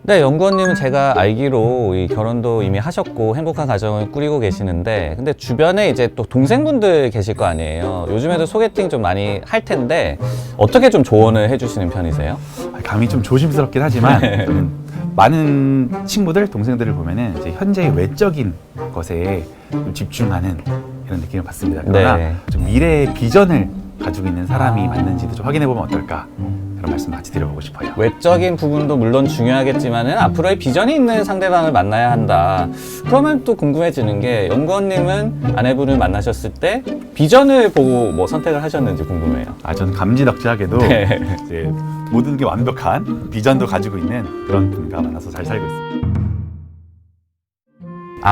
네, 연구원님은 제가 알기로 이 결혼도 이미 하셨고 행복한 가정을 꾸리고 계시는데, 근데 주변에 이제 또 동생분들 계실 거 아니에요. 요즘에도 소개팅 좀 많이 할 텐데 어떻게 좀 조언을 해주시는 편이세요? 감이 좀 조심스럽긴 하지만 저는 많은 친구들, 동생들을 보면은 이제 현재의 외적인 것에 좀 집중하는 이런 느낌을 받습니다. 그러나 네. 좀 미래의 비전을 가지고 있는 사람이 맞는지도 좀 확인해 보면 어떨까, 그런 말씀 같이 드려보고 싶어요. 외적인 부분도 물론 중요하겠지만은 앞으로의 비전이 있는 상대방을 만나야 한다. 그러면 또 궁금해지는 게, 연구원님은 아내분을 만나셨을 때 비전을 보고 뭐 선택을 하셨는지 궁금해요. 저는 감지덕지하게도 네. 이제 모든 게 완벽한 비전도 가지고 있는 그런 분과 만나서 잘 살고 있습니다.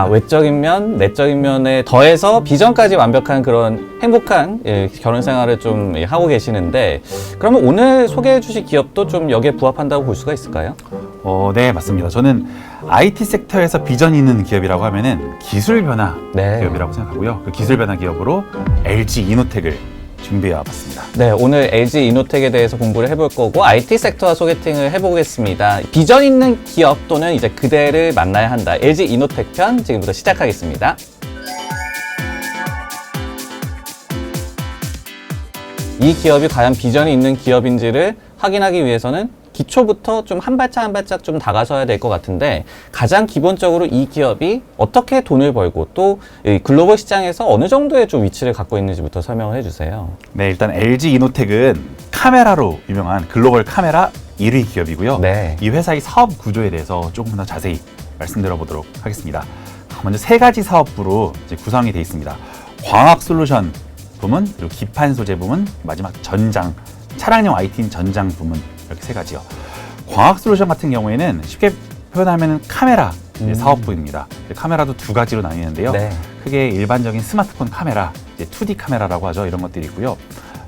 외적인 면, 내적인 면에 더해서 비전까지 완벽한 그런 행복한 결혼 생활을 좀 하고 계시는데, 그러면 오늘 소개해 주실 기업도 좀 여기에 부합한다고 볼 수가 있을까요? 네, 맞습니다. 저는 IT 섹터에서 비전이 있는 기업이라고 하면은 기술 변화 네. 기업이라고 생각하고요. 그 기술 변화 기업으로 LG 이노텍을 준비해 와봤습니다. 네, 오늘 LG 이노텍에 대해서 공부를 해볼 거고, IT 섹터와 소개팅을 해보겠습니다. 비전 있는 기업 또는 이제 그대를 만나야 한다. LG 이노텍 편 지금부터 시작하겠습니다. 이 기업이 과연 비전이 있는 기업인지를 확인하기 위해서는 기초부터 좀 한 발짝 한 발짝 좀 다가서야 될 것 같은데, 가장 기본적으로 이 기업이 어떻게 돈을 벌고 또 이 글로벌 시장에서 어느 정도의 좀 위치를 갖고 있는지부터 설명을 해주세요. 네, 일단 LG 이노텍은 카메라로 유명한 글로벌 카메라 1위 기업이고요. 네. 이 회사의 사업 구조에 대해서 조금 더 자세히 말씀드려 보도록 하겠습니다. 먼저 세 가지 사업부로 이제 구성이 되어 있습니다. 광학 솔루션 부문, 그리고 기판 소재 부문, 마지막 전장, 차량용 IT인 전장 부문, 이렇게 세 가지요. 광학 솔루션 같은 경우에는 쉽게 표현하면 카메라 사업부입니다. 카메라도 두 가지로 나뉘는데요. 네. 크게 일반적인 스마트폰 카메라, 이제 2D 카메라라고 하죠. 이런 것들이 있고요.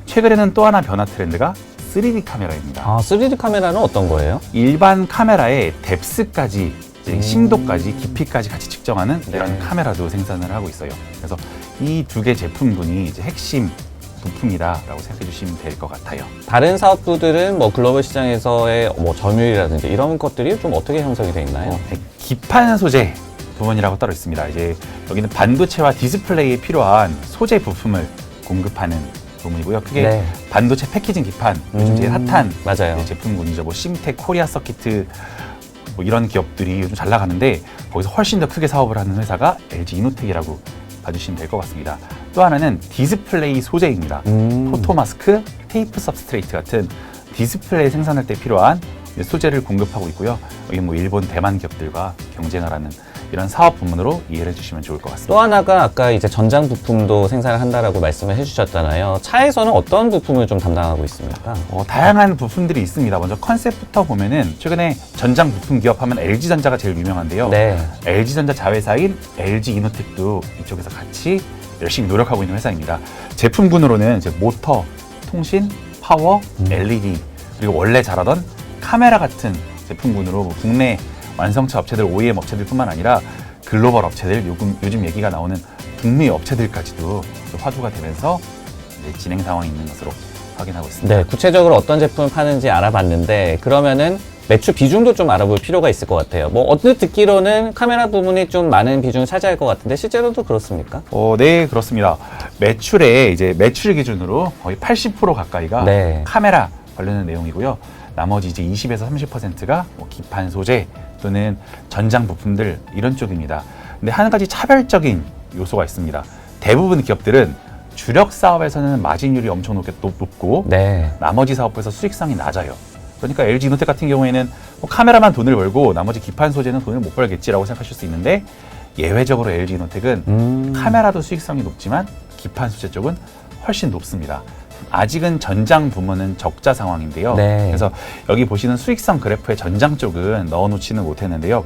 최근에는 또 하나 변화 트렌드가 3D 카메라입니다. 3D 카메라는 어떤 거예요? 일반 카메라의 뎁스까지, 이제 심도까지, 깊이까지 같이 측정하는 이런 카메라도 생산을 하고 있어요. 그래서 이 두 개 제품군이 이제 핵심 부품이다라고 생각해 주시면 될 것 같아요. 다른 사업부들은 뭐 글로벌 시장에서의 뭐 점유율이라든지 이런 것들이 좀 어떻게 형성이 돼 있나요? 기판 소재 부분이라고 따로 있습니다. 이제 여기는 반도체와 디스플레이에 필요한 소재 부품을 공급하는 부분이고요. 크게 반도체 패키징 기판, 요즘 제일 핫한 맞아요. 제품군이죠. 뭐 심텍, 코리아 서키트, 뭐 이런 기업들이 요즘 잘 나가는데, 거기서 훨씬 더 크게 사업을 하는 회사가 LG 이노텍이라고 봐주시면 될 것 같습니다. 또 하나는 디스플레이 소재입니다. 포토마스크, 테이프 서브스트레이트 같은 디스플레이 생산할 때 필요한 소재를 공급하고 있고요. 여기 뭐 일본, 대만 기업들과 경쟁을 하는 이런 사업 부문으로 이해를 해주시면 좋을 것 같습니다. 또 하나가 아까 이제 전장 부품도 생산을 한다라고 말씀을 해주셨잖아요. 차에서는 어떤 부품을 좀 담당하고 있습니까? 다양한 부품들이 있습니다. 먼저 컨셉부터 보면은 최근에 전장 부품 기업 하면 LG전자가 제일 유명한데요. LG전자 자회사인 LG 이노텍도 이쪽에서 같이 열심히 노력하고 있는 회사입니다. 제품군으로는 이제 모터, 통신, 파워, LED, 그리고 원래 잘하던 카메라 같은 제품군으로 뭐 국내 완성차 업체들, OEM 업체들뿐만 아니라 글로벌 업체들, 요즘 얘기가 나오는 북미 업체들까지도 화두가 되면서 이제 진행 상황이 있는 것으로 확인하고 있습니다. 네, 구체적으로 어떤 제품을 파는지 알아봤는데, 그러면은 매출 비중도 좀 알아볼 필요가 있을 것 같아요. 뭐 어느 듣기로는 카메라 부분이 좀 많은 비중을 차지할 것 같은데 실제로도 그렇습니까? 네, 그렇습니다. 매출 기준으로 거의 80% 가까이가 카메라 관련된 내용이고요. 나머지 이제 20에서 30%가 뭐 기판 소재 또는 전장 부품들, 이런 쪽입니다. 근데 한 가지 차별적인 요소가 있습니다. 대부분 기업들은 주력 사업에서는 마진율이 엄청 높고 나머지 사업부에서 수익성이 낮아요. 그러니까 LG 이노텍 같은 경우에는 뭐 카메라만 돈을 벌고 나머지 기판 소재는 돈을 못 벌겠지라고 생각하실 수 있는데, 예외적으로 LG 이노텍은 카메라도 수익성이 높지만 기판 소재 쪽은 훨씬 높습니다. 아직은 전장 부문은 적자 상황인데요. 그래서 여기 보시는 수익성 그래프의 전장 쪽은 넣어놓지는 못했는데요.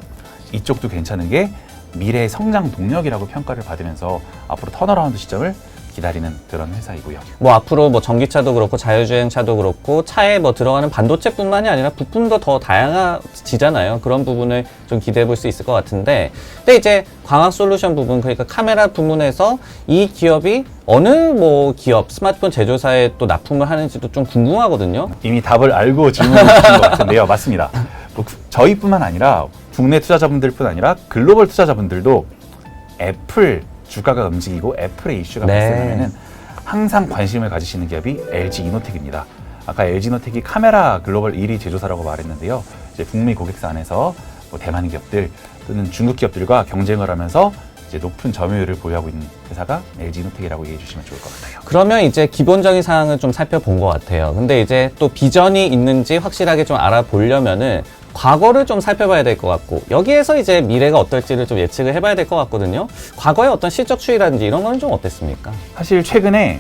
이쪽도 괜찮은 게 미래의 성장 동력이라고 평가를 받으면서 앞으로 턴어라운드 시점을 기다리는 그런 회사이고요. 뭐 앞으로 뭐 전기차도 그렇고 자율주행차도 그렇고 차에 뭐 들어가는 반도체뿐만이 아니라 부품도 더 다양해지잖아요. 그런 부분을 좀 기대해 볼 수 있을 것 같은데, 근데 이제 광학 솔루션 부분, 그러니까 카메라 부문에서 이 기업이 어느 뭐 기업 스마트폰 제조사에 또 납품을 하는지도 좀 궁금하거든요. 이미 답을 알고 질문을 주신 것 같은데요. 맞습니다. 뭐 저희뿐만 아니라 국내 투자자분들뿐 아니라 글로벌 투자자분들도 애플 주가가 움직이고 애플의 이슈가 발생하면은 항상 관심을 가지시는 기업이 LG 이노텍입니다. 아까 LG 이노텍이 카메라 글로벌 1위 제조사라고 말했는데요. 이제 북미 고객사 안에서 뭐 대만 기업들 또는 중국 기업들과 경쟁을 하면서 이제 높은 점유율을 보유하고 있는 회사가 LG 이노텍이라고 이해해 주시면 좋을 것 같아요. 그러면 이제 기본적인 사항을 좀 살펴본 것 같아요. 근데 이제 또 비전이 있는지 확실하게 좀 알아보려면은 과거를 좀 살펴봐야 될 것 같고, 여기에서 이제 미래가 어떨지를 좀 예측을 해봐야 될 것 같거든요. 과거의 어떤 실적 추이라든지 이런 거는 좀 어땠습니까? 사실 최근에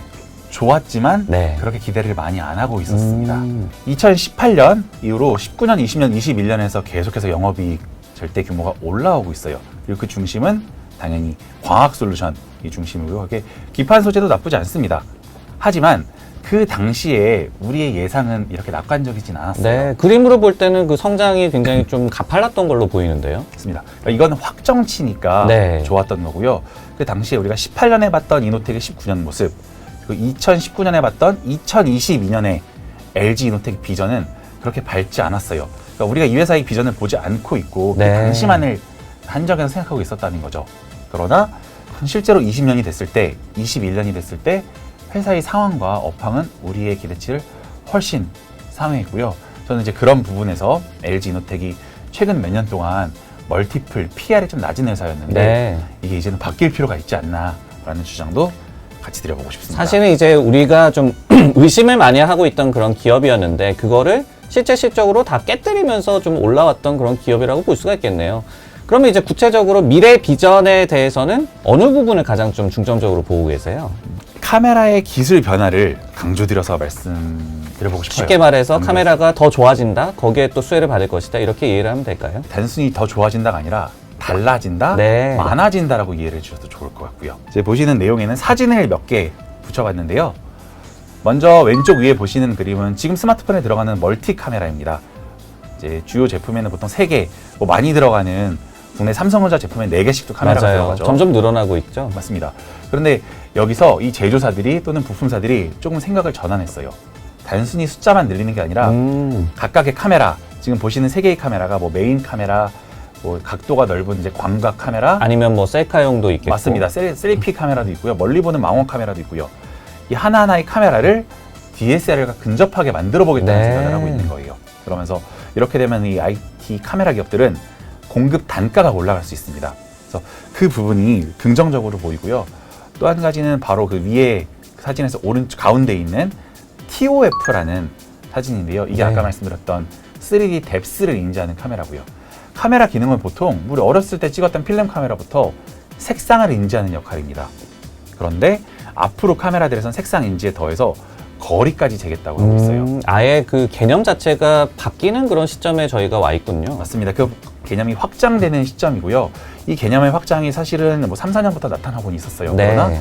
좋았지만 네. 그렇게 기대를 많이 안 하고 있었습니다. 2018년 이후로 19년, 20년, 21년에서 계속해서 영업이익 절대 규모가 올라오고 있어요. 그리고 그 중심은 당연히 광학 솔루션이 중심이고요. 그게 기판 소재도 나쁘지 않습니다. 하지만 그 당시에 우리의 예상은 이렇게 낙관적이진 않았어요. 네, 그림으로 볼 때는 그 성장이 굉장히 좀 가팔랐던 걸로 보이는데요. 맞습니다. 그러니까 이건 확정치니까 네. 좋았던 거고요. 그 당시에 우리가 18년에 봤던 이노텍의 19년 모습, 그리고 2019년에 봤던 2022년에 LG 이노텍 비전은 그렇게 밝지 않았어요. 그러니까 우리가 이 회사의 비전을 보지 않고 있고 네. 그 당시만을 한정해서 생각하고 있었다는 거죠. 그러나 실제로 20년이 됐을 때, 21년이 됐을 때 회사의 상황과 업황은 우리의 기대치를 훨씬 상회했고요. 저는 이제 그런 부분에서 LG 이노텍이 최근 몇 년 동안 멀티플, PR이 좀 낮은 회사였는데 네. 이게 이제는 바뀔 필요가 있지 않나라는 주장도 같이 드려보고 싶습니다. 사실은 이제 우리가 좀 의심을 많이 하고 있던 그런 기업이었는데, 그거를 실제 실적으로 다 깨뜨리면서 좀 올라왔던 그런 기업이라고 볼 수가 있겠네요. 그러면 이제 구체적으로 미래 비전에 대해서는 어느 부분을 가장 좀 중점적으로 보고 계세요? 카메라의 기술 변화를 강조드려서 말씀드려보고 싶어요. 쉽게 말해서 카메라가 더 좋아진다, 거기에 또 수혜를 받을 것이다, 이렇게 이해를 하면 될까요? 단순히 더 좋아진다가 아니라 달라진다, 네. 많아진다라고 이해를 해주셔도 좋을 것 같고요. 이제 보시는 내용에는 사진을 몇 개 붙여봤는데요. 먼저 왼쪽 위에 보시는 그림은 지금 스마트폰에 들어가는 멀티 카메라입니다. 이제 주요 제품에는 보통 3개, 뭐 많이 들어가는 국내 삼성전자 제품에 4개씩도 카메라가 맞아요. 들어가죠. 점점 늘어나고 있죠. 맞습니다. 그런데 여기서 이 제조사들이 또는 부품사들이 조금 생각을 전환했어요. 단순히 숫자만 늘리는 게 아니라 각각의 카메라, 지금 보시는 3개의 카메라가 뭐 메인 카메라, 뭐 각도가 넓은 이제 광각 카메라, 아니면 뭐 셀카용도 있겠고. 맞습니다. 셀피 카메라도 있고요. 멀리 보는 망원 카메라도 있고요. 이 하나하나의 카메라를 DSLR과 근접하게 만들어 보겠다는 네. 생각을 하고 있는 거예요. 그러면서 이렇게 되면 이 IT 카메라 기업들은 공급 단가가 올라갈 수 있습니다. 그래서 그 부분이 긍정적으로 보이고요. 또 한 가지는 바로 그 위에 사진에서 오른쪽 가운데 있는 TOF라는 사진인데요. 이게 네. 아까 말씀드렸던 3D 뎁스를 인지하는 카메라고요. 카메라 기능은 보통 우리 어렸을 때 찍었던 필름 카메라부터 색상을 인지하는 역할입니다. 그런데 앞으로 카메라들에선 색상 인지에 더해서 거리까지 재겠다고 하고 있어요. 아예 그 개념 자체가 바뀌는 그런 시점에 저희가 와 있군요. 맞습니다. 그 개념이 확장되는 시점이고요. 이 개념의 확장이 사실은 뭐 3, 4년부터 나타나고 있었어요. 네. 그러나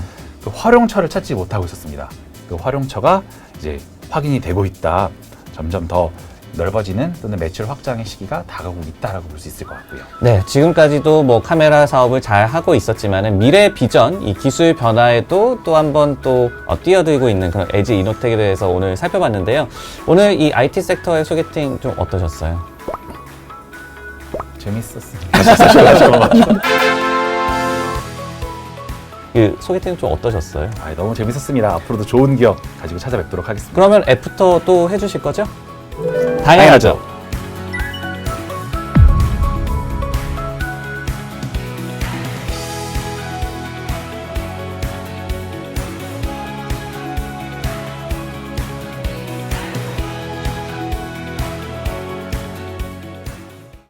그 활용처를 찾지 못하고 있었습니다. 그 활용처가 이제 확인이 되고 있다. 점점 더 넓어지는 또는 매출 확장의 시기가 다가오고 있다라고 볼 수 있을 것 같고요. 네, 지금까지도 뭐 카메라 사업을 잘 하고 있었지만은 미래 비전, 이 기술 변화에도 또 한 번 또 뛰어들고 있는 그런 LG 이노텍에 대해서 오늘 살펴봤는데요. 오늘 이 IT 섹터의 소개팅 좀 어떠셨어요? 재밌었습니다. 그 소개팅 좀 어떠셨어요? 너무 재밌었습니다. 앞으로도 좋은 기업 가지고 찾아뵙도록 하겠습니다. 그러면 애프터 또 해주실 거죠? 당연하죠.